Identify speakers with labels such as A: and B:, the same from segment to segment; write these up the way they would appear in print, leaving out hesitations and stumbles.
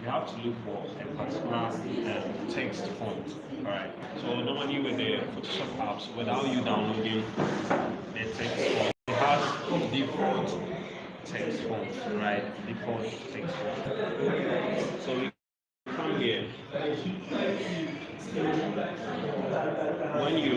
A: you have to look for a particular text font. Alright. So normally with the Photoshop apps, without you downloading the text font, it has default text font, right? Default text font. So we come here. When you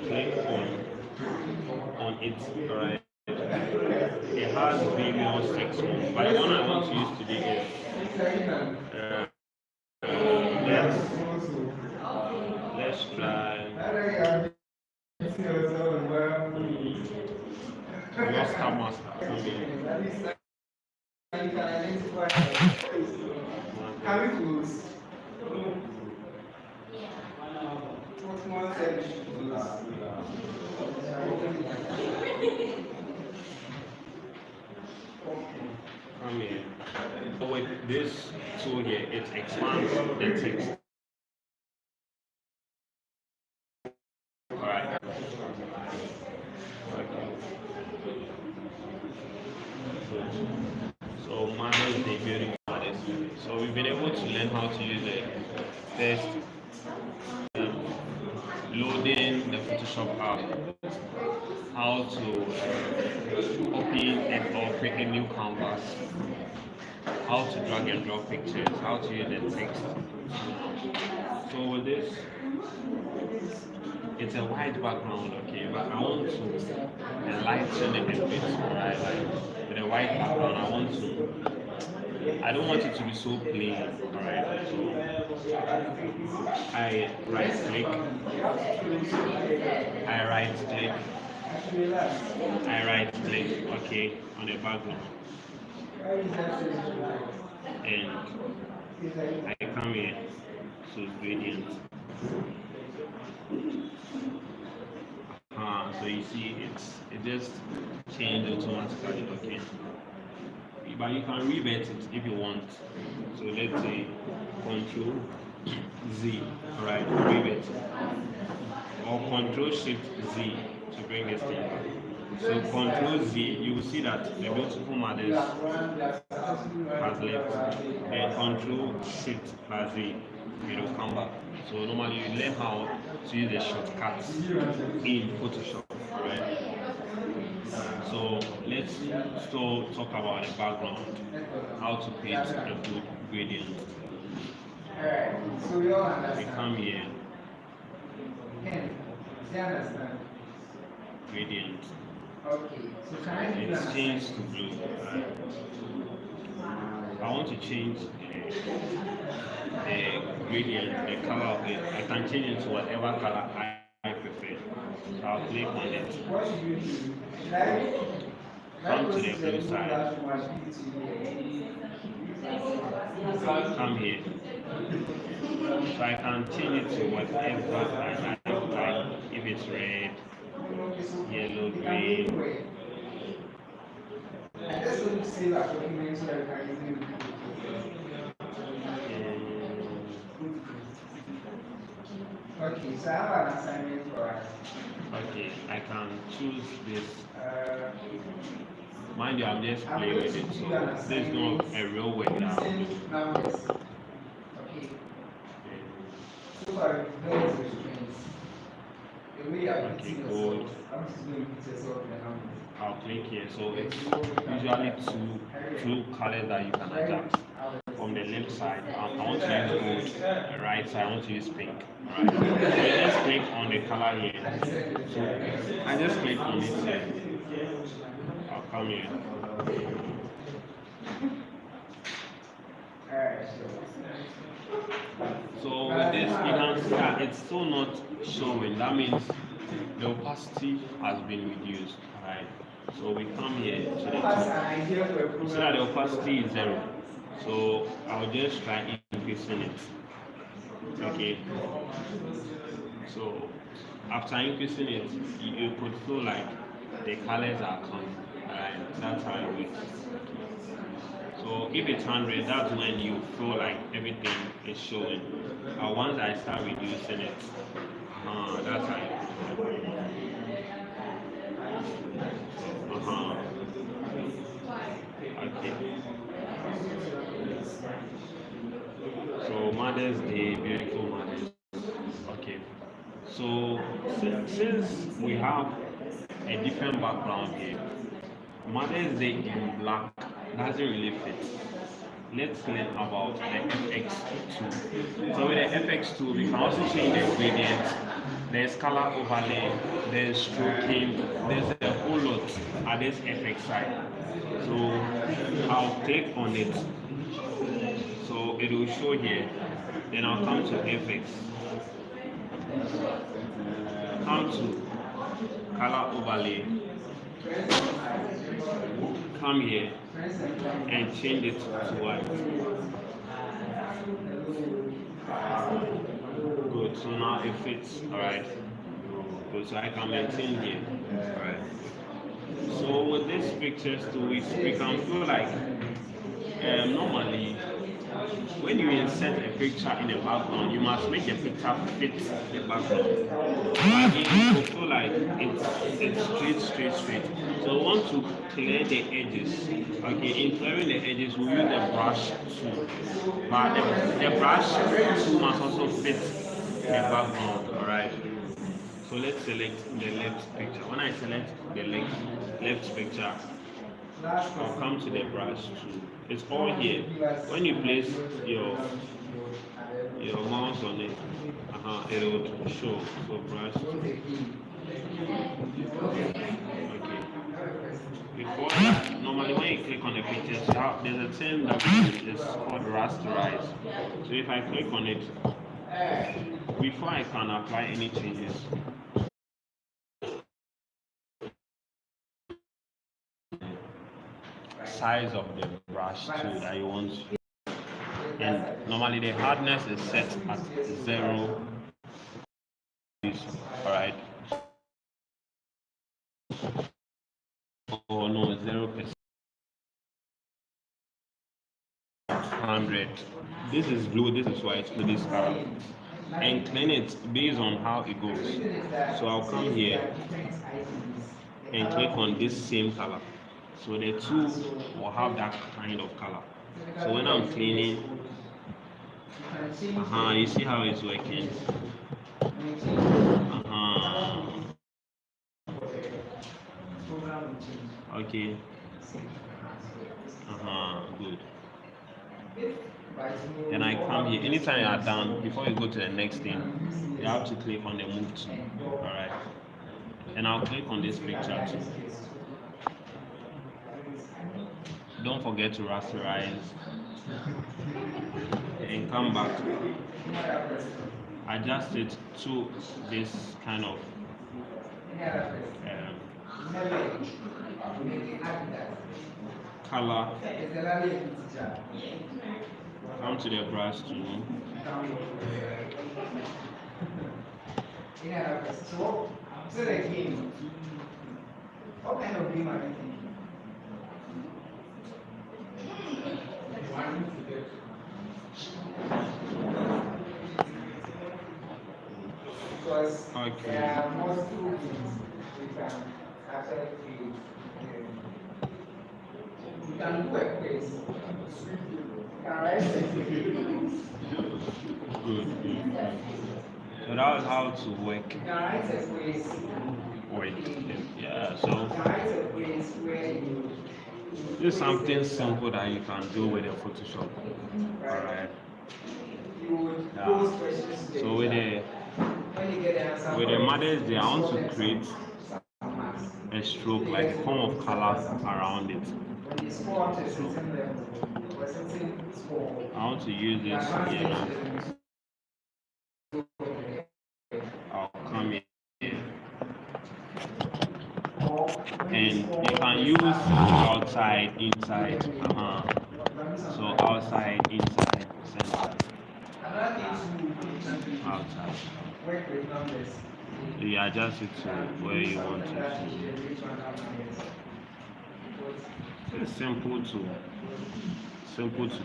A: click on it, alright, it has various text fonts. But the one I want to use today is let's try Master Master. Come here. So with this tool here, it expands the text. Alright. Okay. So mine is the beautiful artist. So we've been able to learn how to use the first loading the Photoshop app, how to open and or create a new canvas, how to drag and drop pictures, how to use the text. So with this, it's a white background, okay, but I want to enlighten it a bit, right? Like with a white background, I don't want it to be so plain, alright? So I right click, okay, on the background, and I come here to gradient. So you see it just changed automatically, okay. But you can revert it if you want. So let's say Control Z, alright, revert, or Control Shift Z to bring this thing back. So Control Z, you will see that the beautiful mothers has left, and Control Shift plus Z, it will come back. So normally you learn how to use the shortcuts in Photoshop, right? So let's still talk about the background, how to paint a good gradient. We come here, gradient. It's changed to blue. I want to change the gradient, the color of it. I can change it to whatever color I prefer. So I'll click on it. Come to the blue side. Come here. So I can change it to whatever I like. If it's red, yellow, green.
B: Okay, so I have an assignment for us.
A: Okay, I can choose this. Mind you, I'm just playing with it, so this is not a real work now.
B: Okay. So far, those restraints. The way I put yourself, I'm just going to put yourself in the numbers.
A: I'll click here, so it's usually two colors that you can adjust. On the left side, I want to use gold. The right side, I want to use pink. Alright. So I just click on the color here. So I just click on this here. I'll come here. So with this, you can see that it's still not showing. That means the opacity has been reduced. Alright. So we come here to the top. You see that the opacity is 0. So I'll just try increasing it. Okay. So after increasing it, you could feel like the colors are coming. Alright, that's how it works. So if it's 100, that's when you feel like everything is showing. But once I start reducing it, that's how it works. Okay. Mother's Day, beautiful mothers. Okay. So since we have a different background here, Mother's Day in black doesn't really fit. Let's learn about the FX tool. So with the FX tool, we can also change the gradient. There's color overlay, there's stroking, there's a whole lot at this FX side. So I'll click on it. So it will show here. Then I'll come to FX. Come to color overlay. Come here and change it to white. Good. So now it fits. Alright. Good. So I can maintain here. Alright. So with these pictures too, we can feel like normally when you insert a picture in a background, you must make the picture fit the background. But again, you feel like it's straight. So we want to clear the edges. Okay, in clearing the edges, we use the brush tool. But the brush tool must also fit the background. Alright. So let's select the left picture. When I select the left picture, I'll come to the brush tool. It's all here. When you place your mouse on it, it will show. So brush tool. Okay. Before that, normally when you click on the pictures, there's a thing that is called rasterize. So if I click on it, before I can apply any changes, size of the brush tool that you want, and normally the hardness is set at 0. Alright. Oh no, 0%. 100. This is blue, this is white, so this color. And clean it based on how it goes. So I'll come here and click on this same color. So the two will have that kind of color. So when I'm cleaning, you see how it's working. Okay. Good. Then I come here. Anytime you are done, before you go to the next thing, you have to click on the move tool. Alright. And I'll click on this picture too. Don't forget to rasterize and come back. Adjust it to this kind of color. Come to the brush tool.
B: So the game, what kind of game are you thinking? Because there are multiple games we can actually create. You can do a quiz. You can write
A: Good. So that was how to work.
B: You can write a quiz.
A: Yeah, so
B: You can write a quiz where you
A: this is something simple that you can do with the Photoshop. Alright.
B: You would pose questions to
A: So with the Mother's Day, I want to create a stroke, like a form of color around it. I want to use this here. I'll come in here. And you can use outside, inside. So outside, inside, center. Outside. You adjust it to where you want it to. It's simple to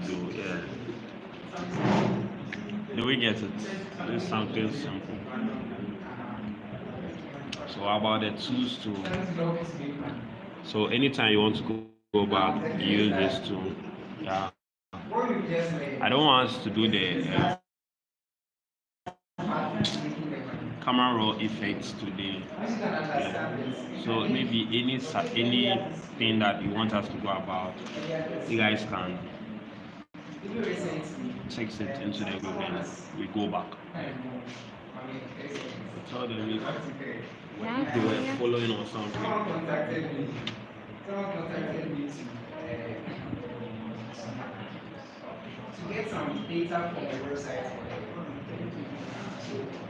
A: do, yeah. Do we get it? It's something simple. So how about the tools too? So anytime you want to go back, use this tool. Yeah. I don't want us to do the camera raw effects today. Yeah. So maybe anything that you want us to go about, you guys can text it into the group and we go back. Tell them if they were following or something.
B: Someone contacted me to get some data from the website for them. So